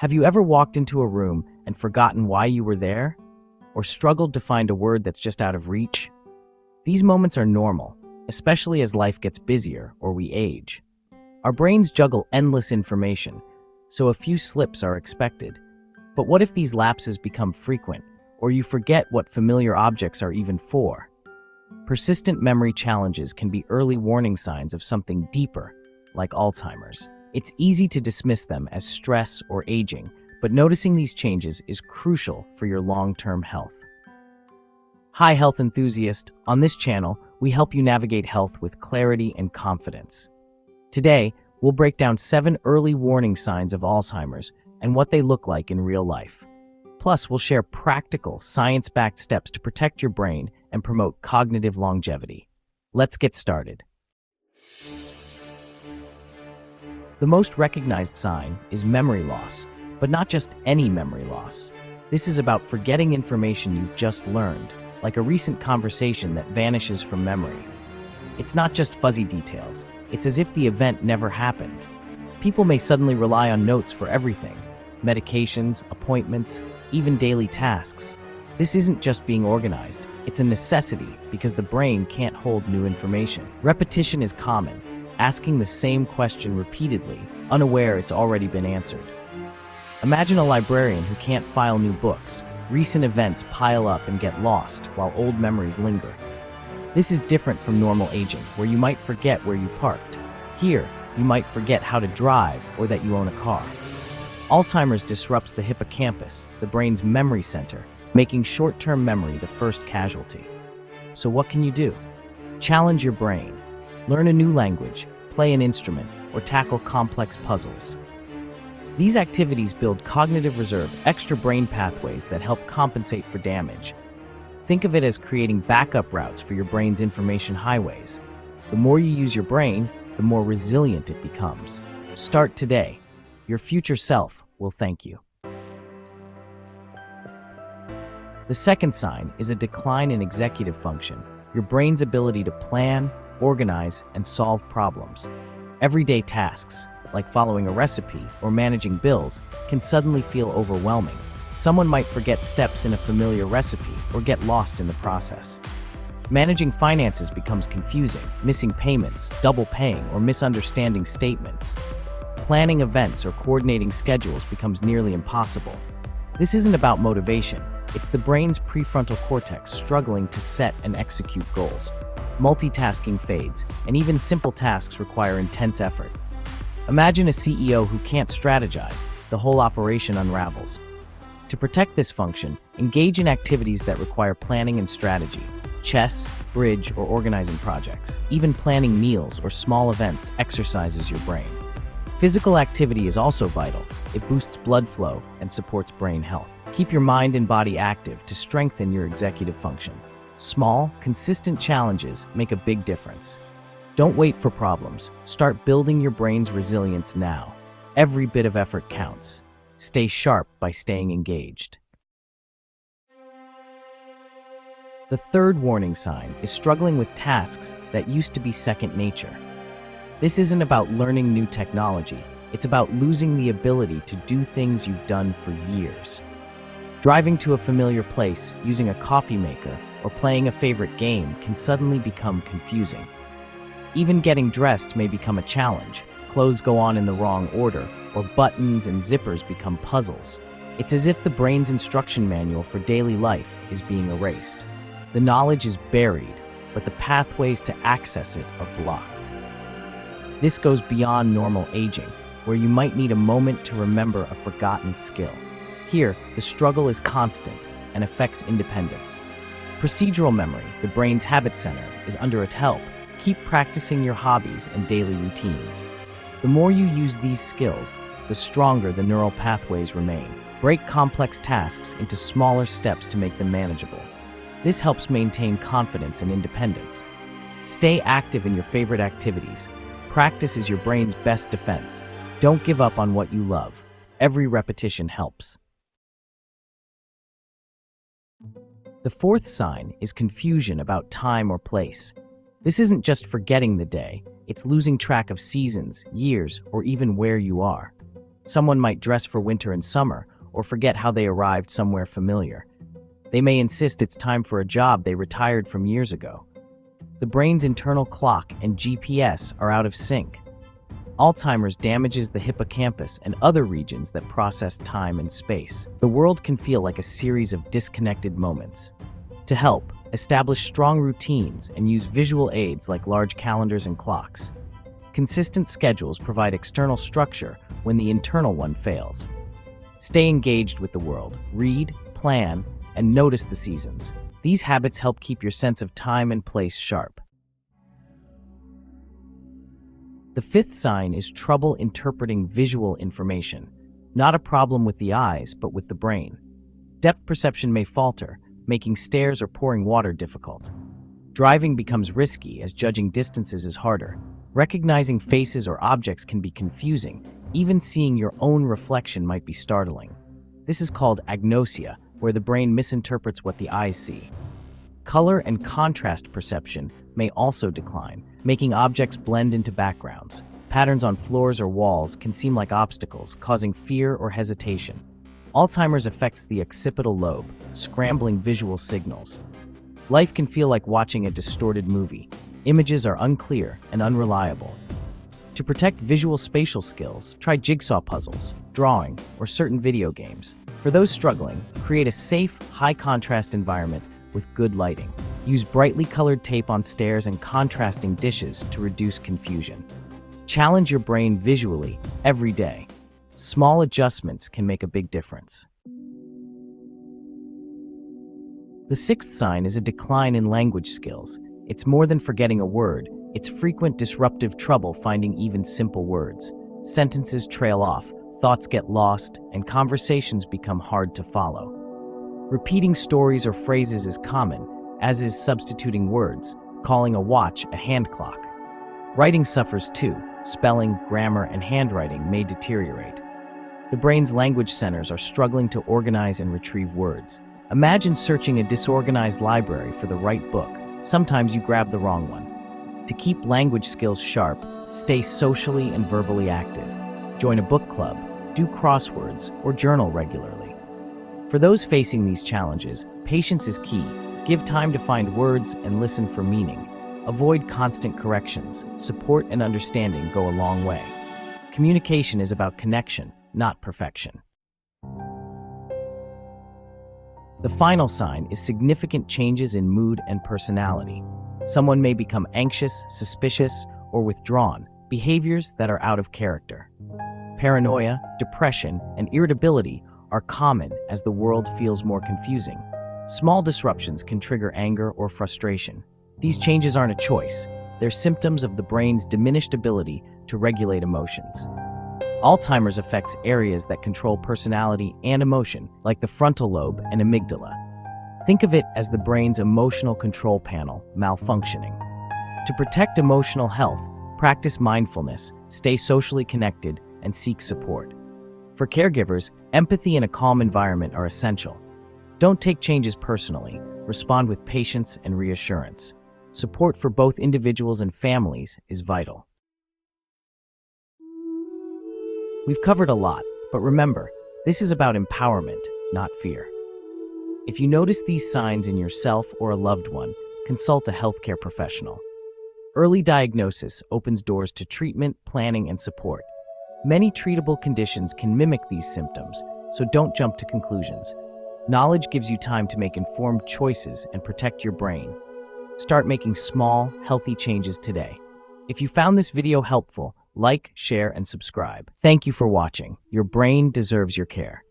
Have you ever walked into a room and forgotten why you were there? Or struggled to find a word that's just out of reach? These moments are normal, especially as life gets busier or we age. Our brains juggle endless information, so a few slips are expected. But what if these lapses become frequent, or you forget what familiar objects are even for? Persistent memory challenges can be early warning signs of something deeper, like Alzheimer's. It's easy to dismiss them as stress or aging, but noticing these changes is crucial for your long-term health. Hi, health enthusiast. On this channel, we help you navigate health with clarity and confidence. Today, we'll break down 7 early warning signs of Alzheimer's and what they look like in real life. Plus, we'll share practical, science-backed steps to protect your brain and promote cognitive longevity. Let's get started. The most recognized sign is memory loss, but not just any memory loss. This is about forgetting information you've just learned, like a recent conversation that vanishes from memory. It's not just fuzzy details, it's as if the event never happened. People may suddenly rely on notes for everything: medications, appointments, even daily tasks. This isn't just being organized, it's a necessity because the brain can't hold new information. Repetition is common, asking the same question repeatedly, unaware it's already been answered. Imagine a librarian who can't file new books. Recent events pile up and get lost, while old memories linger. This is different from normal aging, where you might forget where you parked. Here, you might forget how to drive or that you own a car. Alzheimer's disrupts the hippocampus, the brain's memory center, making short-term memory the first casualty. So what can you do? Challenge your brain. Learn a new language, play an instrument, or tackle complex puzzles. These activities build cognitive reserve, extra brain pathways that help compensate for damage. Think of it as creating backup routes for your brain's information highways. The more you use your brain, the more resilient it becomes. Start today. Your future self will thank you. The second sign is a decline in executive function, your brain's ability to plan, organize, and solve problems. Everyday tasks, like following a recipe or managing bills, can suddenly feel overwhelming. Someone might forget steps in a familiar recipe or get lost in the process. Managing finances becomes confusing, missing payments, double paying, or misunderstanding statements. Planning events or coordinating schedules becomes nearly impossible. This isn't about motivation, it's the brain's prefrontal cortex struggling to set and execute goals. Multitasking fades, and even simple tasks require intense effort. Imagine a CEO who can't strategize, the whole operation unravels. To protect this function, engage in activities that require planning and strategy. Chess, bridge, or organizing projects. Even planning meals or small events exercises your brain. Physical activity is also vital. It boosts blood flow and supports brain health. Keep your mind and body active to strengthen your executive function. Small, consistent challenges make a big difference. Don't wait for problems. Start building your brain's resilience now. Every bit of effort counts. Stay sharp by staying engaged. The third warning sign is struggling with tasks that used to be second nature. This isn't about learning new technology. It's about losing the ability to do things you've done for years. Driving to a familiar place, using a coffee maker, or playing a favorite game can suddenly become confusing. Even getting dressed may become a challenge. Clothes go on in the wrong order, or buttons and zippers become puzzles. It's as if the brain's instruction manual for daily life is being erased. The knowledge is buried, but the pathways to access it are blocked. This goes beyond normal aging, where you might need a moment to remember a forgotten skill. Here, the struggle is constant and affects independence. Procedural memory, the brain's habit center, is under help. Keep practicing your hobbies and daily routines. The more you use these skills, the stronger the neural pathways remain. Break complex tasks into smaller steps to make them manageable. This helps maintain confidence and independence. Stay active in your favorite activities. Practice is your brain's best defense. Don't give up on what you love. Every repetition helps. The fourth sign is confusion about time or place. This isn't just forgetting the day, it's losing track of seasons, years, or even where you are. Someone might dress for winter and summer, or forget how they arrived somewhere familiar. They may insist it's time for a job they retired from years ago. The brain's internal clock and GPS are out of sync. Alzheimer's damages the hippocampus and other regions that process time and space. The world can feel like a series of disconnected moments. To help, establish strong routines and use visual aids like large calendars and clocks. Consistent schedules provide external structure when the internal one fails. Stay engaged with the world, read, plan, and notice the seasons. These habits help keep your sense of time and place sharp. The fifth sign is trouble interpreting visual information. Not a problem with the eyes, but with the brain. Depth perception may falter, making stairs or pouring water difficult. Driving becomes risky as judging distances is harder. Recognizing faces or objects can be confusing. Even seeing your own reflection might be startling. This is called agnosia, where the brain misinterprets what the eyes see. Color and contrast perception may also decline, making objects blend into backgrounds. Patterns on floors or walls can seem like obstacles, causing fear or hesitation. Alzheimer's affects the occipital lobe, scrambling visual signals. Life can feel like watching a distorted movie. Images are unclear and unreliable. To protect visual spatial skills, try jigsaw puzzles, drawing, or certain video games. For those struggling, create a safe, high-contrast environment with good lighting. Use brightly colored tape on stairs and contrasting dishes to reduce confusion. Challenge your brain visually every day. Small adjustments can make a big difference. The sixth sign is a decline in language skills. It's more than forgetting a word. It's frequent disruptive trouble finding even simple words. Sentences trail off, thoughts get lost, and conversations become hard to follow. Repeating stories or phrases is common, as is substituting words, calling a watch a hand clock. Writing suffers too. Spelling, grammar, and handwriting may deteriorate. The brain's language centers are struggling to organize and retrieve words. Imagine searching a disorganized library for the right book. Sometimes you grab the wrong one. To keep language skills sharp, stay socially and verbally active. Join a book club, do crosswords, or journal regularly. For those facing these challenges, patience is key. Give time to find words and listen for meaning. Avoid constant corrections. Support and understanding go a long way. Communication is about connection, not perfection. The final sign is significant changes in mood and personality. Someone may become anxious, suspicious, or withdrawn, behaviors that are out of character. Paranoia, depression, and irritability are common as the world feels more confusing. Small disruptions can trigger anger or frustration. These changes aren't a choice. They're symptoms of the brain's diminished ability to regulate emotions. Alzheimer's affects areas that control personality and emotion, like the frontal lobe and amygdala. Think of it as the brain's emotional control panel malfunctioning. To protect emotional health, practice mindfulness, stay socially connected, and seek support. For caregivers, empathy and a calm environment are essential. Don't take changes personally. Respond with patience and reassurance. Support for both individuals and families is vital. We've covered a lot, but remember, this is about empowerment, not fear. If you notice these signs in yourself or a loved one, consult a healthcare professional. Early diagnosis opens doors to treatment, planning, and support. Many treatable conditions can mimic these symptoms, so don't jump to conclusions. Knowledge gives you time to make informed choices and protect your brain. Start making small, healthy changes today. If you found this video helpful, like, share, and subscribe. Thank you for watching. Your brain deserves your care.